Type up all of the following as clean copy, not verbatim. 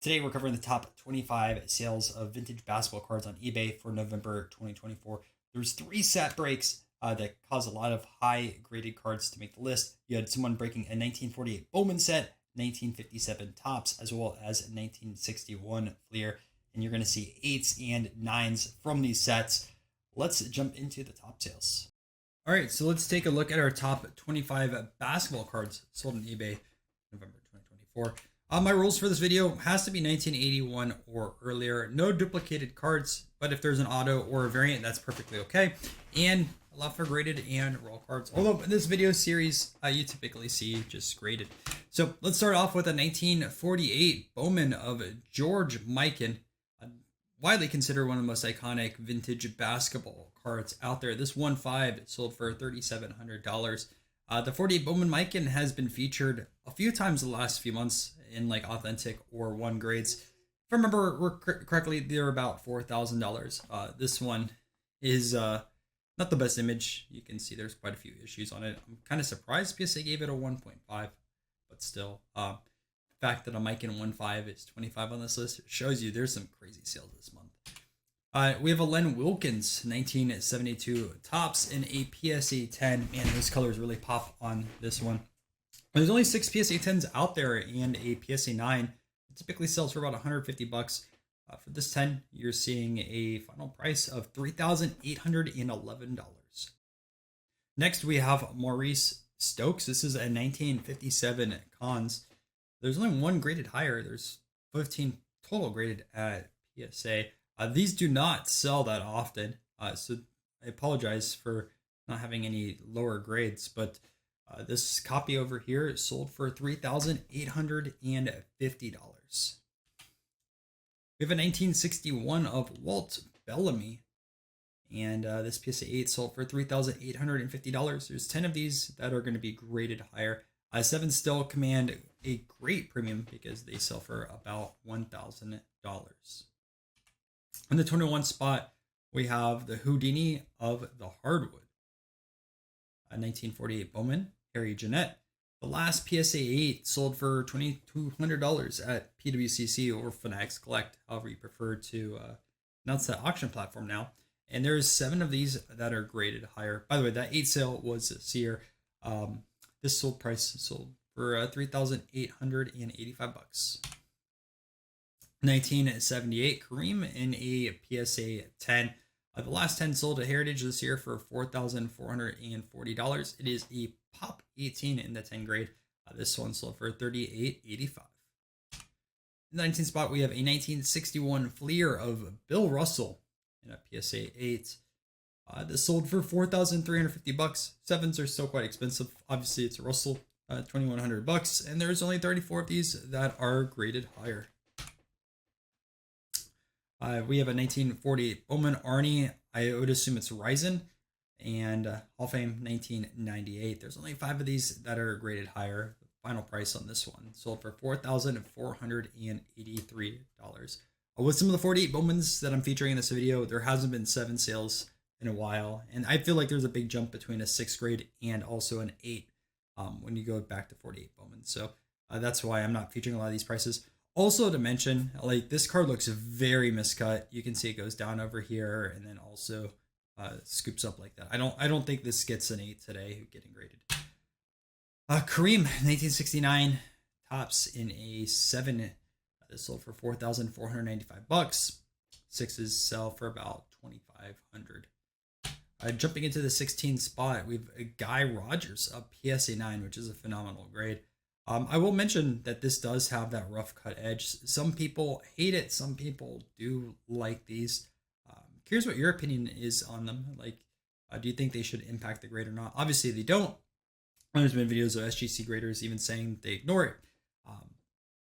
Today we're covering the top 25 sales of vintage basketball cards on eBay for November 2024. There's three set breaks that caused a lot of high graded cards to make the list. You had someone breaking a 1948 Bowman set, 1957 Topps, as well as a 1961 Fleer. And you're going to see 8s and 9s from these sets. Let's jump into the top sales. All right, so let's take a look at our top 25 basketball cards sold on eBay November 2024. My rules for this video has to be 1981 or earlier. No duplicated cards, but if there's an auto or a variant, that's perfectly okay. And allow for graded and raw cards. Although in this video series, you typically see just graded. So let's start off with a 1948 Bowman of George Mikan, widely considered one of the most iconic vintage basketball cards out there. This 1/5 sold for $3,700. The 48 Bowman Mikan has been featured a few times the last few months in like authentic or one grades. If I remember correctly, they're about $4,000. This one is not the best image. You can see there's quite a few issues on it. I'm kind of surprised PSA gave it a 1.5, but still, the fact that a Mikan 1/5 is 25 on this list shows you there's some crazy sales this month. We have a Len Wilkins 1972 Topps in a PSA 10. Man, those colors really pop on this one. There's only 6 PSA 10s out there, and a PSA 9 it typically sells for about $150. For this 10, you're seeing a final price of $3,811. Next, we have Maurice Stokes. This is a 1957 Cons. There's only one graded higher. There's 15 total graded at PSA. These do not sell that often, so I apologize for not having any lower grades, but this copy over here sold for $3,850. We have a 1961 of Walt Bellamy, and this PSA 8 sold for $3,850. There's 10 of these that are going to be graded higher. 7 still command a great premium because they sell for about $1,000. In the 21 spot, we have the Houdini of the Hardwood, a 1948 Bowman, Harry Jeanette. The last PSA 8 sold for $2,200 at PWCC or Fanatics Collect, however you prefer to announce that auction platform now. And there's 7 of these that are graded higher. By the way, that 8 sale was this year. This sold for $3,885. 1978 Kareem in a PSA 10. The last 10 sold at Heritage this year for $4,440. It is a Pop 18 in the 10 grade. This one sold for $3,885. In the 19th spot, we have a 1961 Fleer of Bill Russell in a PSA 8. This sold for $4,350. 7s are still quite expensive. Obviously, it's a Russell, $2,100, and there's only 34 of these that are graded higher. We have a 1948 Bowman Arnie. I would assume it's Ryzen, and Hall of Fame 1998. There's only 5 of these that are graded higher. The final price on this one sold for $4,483. With some of the 48 Bowmans that I'm featuring in this video, there hasn't been 7 sales in a while, and I feel like there's a big jump between a 6th grade and also an 8 when you go back to 48 Bowman. So that's why I'm not featuring a lot of these prices. Also to mention, like this card looks very miscut. You can see it goes down over here and then also scoops up like that. I don't think this gets an 8 today getting graded. Kareem 1969 Topps in a 7. This sold for $4,495. 6s sell for about $2,500. Jumping into the 16th spot, we have a Guy Rogers, a PSA 9, which is a phenomenal grade. I will mention that this does have that rough cut edge. Some people hate it. Some people do like these. Curious what your opinion is on them. Like, do you think they should impact the grade or not? Obviously, they don't. There's been videos of SGC graders even saying they ignore it.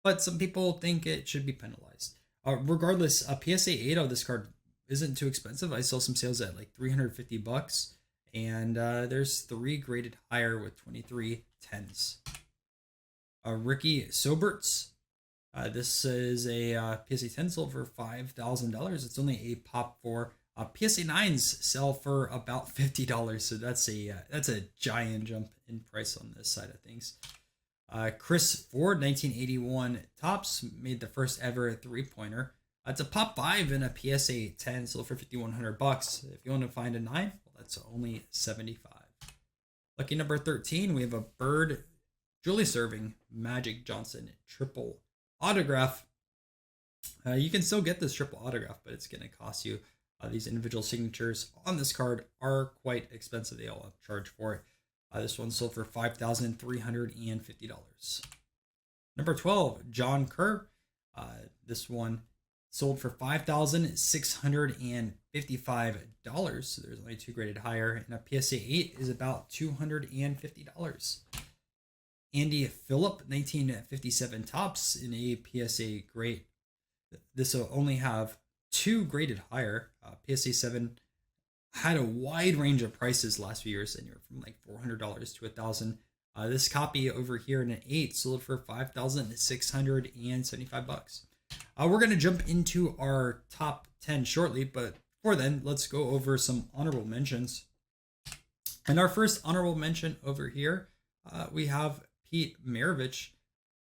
But some people think it should be penalized. Regardless, a PSA 8 of this card isn't too expensive. I saw some sales at like $350, and there's 3 graded higher with 23 10s. Ricky Soberts. This is a PSA 10 sold for $5,000. It's only a Pop 4. PSA 9s sell for about $50, so that's a giant jump in price on this side of things. Chris Ford, 1981 Tops, made the first ever three-pointer. It's a pop 5 and a PSA 10, sold for $5,100. If you want to find a 9, well, that's only $75. Lucky number 13, we have a Bird Julie Serving Magic Johnson triple autograph. You can still get this triple autograph, but it's going to cost you. These individual signatures on this card are quite expensive. They all charge for it. This one sold for $5,350. Number 12, John Kerr. This one sold for $5,655. So there's only 2 graded higher, and a PSA 8 is about $250. Andy Phillip, 1957 Tops in a PSA grade. This will only have 2 graded higher. PSA 7 had a wide range of prices last few years, anywhere from like $400 to $1,000. This copy over here in an 8 sold for $5,675. We're going to jump into our top 10 shortly, but before then, let's go over some honorable mentions. And our first honorable mention over here, we have Pete Maravich,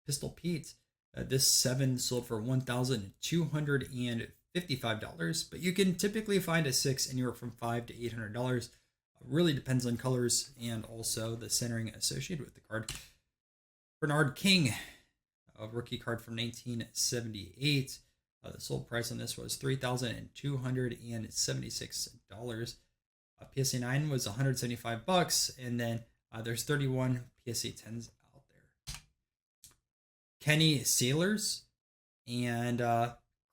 Pistol Pete. This 7 sold for $1,255, but you can typically find a 6 anywhere from $500 to $800. Really depends on colors and also the centering associated with the card. Bernard King, a rookie card from 1978. The sold price on this was $3,276. PSA 9 was $175, and then there's 31 PSA 10s out there. Kenny Sailors, and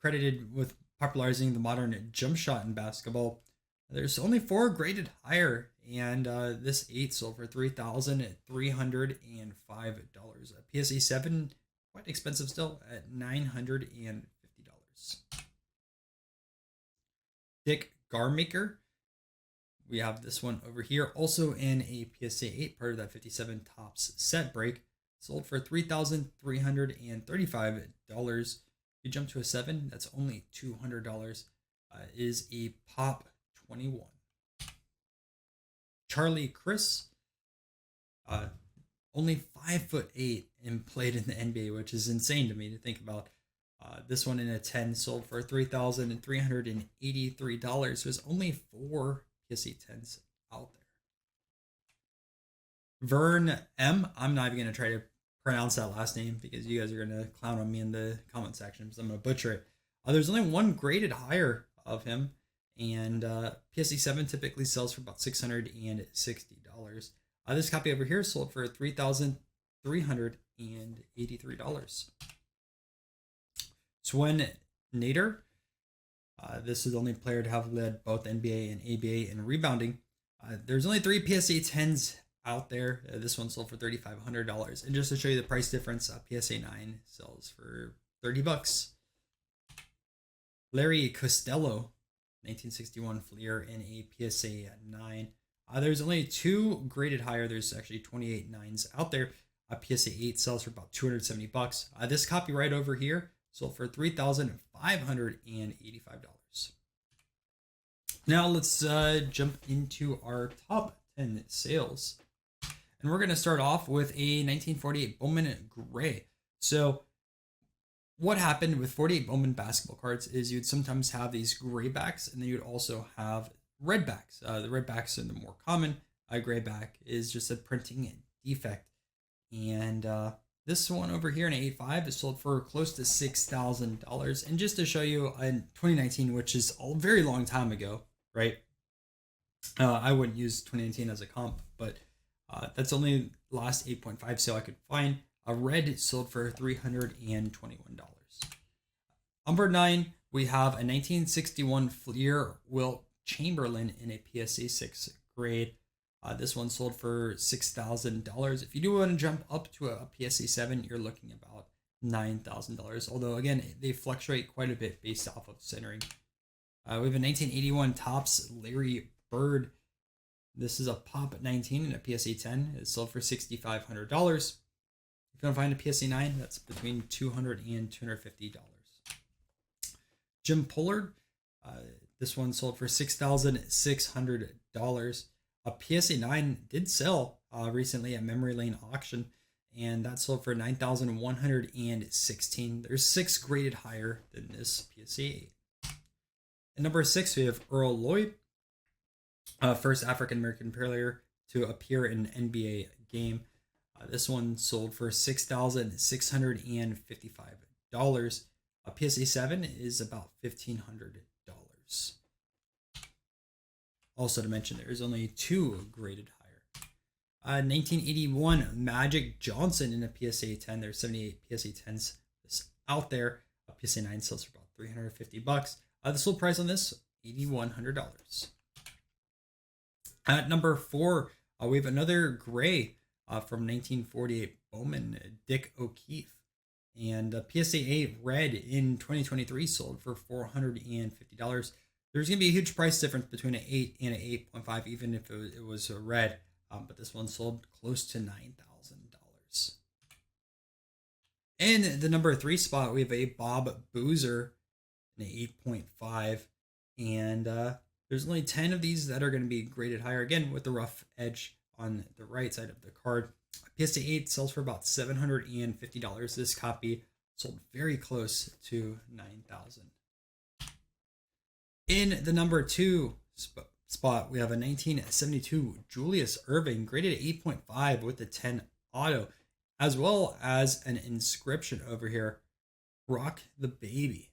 credited with popularizing the modern jump shot in basketball. There's only 4 graded higher, and this 8 sold for $3,305. PSA 7, quite expensive still, at $950. Dick Garmaker, we have this one over here, also in a PSA 8, part of that 57 Tops set break, sold for $3,335. If you jump to a 7, that's only $200. Is a pop 21. Charlie Chris, only 5'8" and played in the NBA, which is insane to me to think about. This one in a 10 sold for $3,383. There's only 4 PSA 10s out there. Vern M. I'm not even going to try to pronounce that last name because you guys are going to clown on me in the comment section because I'm going to butcher it. There's only 1 graded higher of him, and PSA 7 typically sells for about $660. This copy over here sold for $3,383. Swen Nader, this is the only player to have led both NBA and ABA in rebounding. There's only 3 PSA 10s out there. This one sold for $3,500. And just to show you the price difference, PSA 9 sells for $30. Larry Costello, 1961 Fleer in a PSA 9. There's only 2 graded higher. There's actually 28 9s out there. PSA 8 sells for about $270. This copy right over here sold for $3,585. Now let's jump into our top 10 sales. And we're going to start off with a 1948 Bowman Gray. So what happened with 48 Bowman basketball cards is you'd sometimes have these gray backs, and then you'd also have red backs. The red backs are the more common. A gray back is just a printing defect. And this one over here in 8.5 is sold for close to $6,000. And just to show you, in 2019, which is a very long time ago, right? I wouldn't use 2019 as a comp, but that's only last 8.5 sale I could find. A red sold for $321. Number 9, we have a 1961 Fleer Wilt Chamberlain in a PSA 6 grade. This one sold for $6,000. If you do want to jump up to a PSA 7, you're looking about $9,000. Although, again, they fluctuate quite a bit based off of centering. We have a 1981 Topps Larry Bird. This is a Pop 19 and a PSA 10. It sold for $6,500. If you want to find a PSA 9, that's between $200 and $250. Jim Pollard. This one sold for $6,600. A PSA 9 did sell recently at Memory Lane auction, and that sold for 9,116. There's 6 graded higher than this PSA 8. At number 6, we have Earl Lloyd, first African American player to appear in an NBA game. This one sold for $6,655. PSA 7 is about $1,500. Also to mention, there is only 2 graded higher. 1981 Magic Johnson in a PSA 10. There's 78 PSA 10s out there. A PSA 9 sells for about $350. The sold price on this, $8,100. At number 4, we have another gray from 1948 Bowman, Dick O'Keefe. And PSA 8 red in 2023 sold for $450. There's going to be a huge price difference between an 8 and an 8.5, even if it was a red. But this one sold close to $9,000. In the number 3 spot, we have a Bob Boozer, an 8.5. And there's only 10 of these that are going to be graded higher, again, with the rough edge on the right side of the card. PSA 8 sells for about $750. This copy sold very close to $9,000. In the number 2 spot, we have a 1972 Julius Erving, graded at 8.5 with the 10 auto, as well as an inscription over here, Rock the Baby.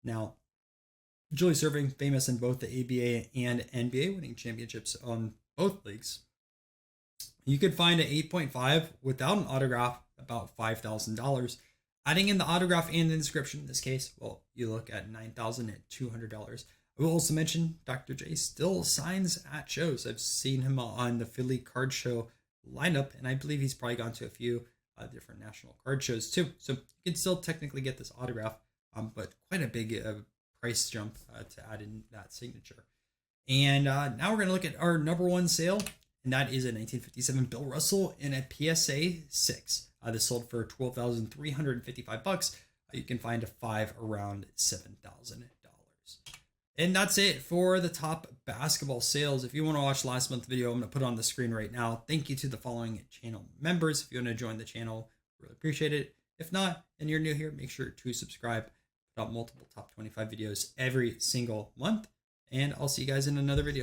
Now, Julius Erving, famous in both the ABA and NBA, winning championships on both leagues. You could find an 8.5 without an autograph, about $5,000. Adding in the autograph and the inscription in this case, well, you look at $9,200. I will also mention Dr. J still signs at shows. I've seen him on the Philly Card Show lineup, and I believe he's probably gone to a few different national card shows too. So you can still technically get this autograph, but quite a big price jump to add in that signature. And now we're going to look at our number 1 sale, and that is a 1957 Bill Russell in a PSA 6. This sold for $12,355. You can find a 5 around $7,000. And that's it for the top basketball sales. If you want to watch last month's video, I'm going to put it on the screen right now. Thank you to the following channel members. If you want to join the channel, really appreciate it. If not, and you're new here, make sure to subscribe. Put out multiple top 25 videos every single month. And I'll see you guys in another video.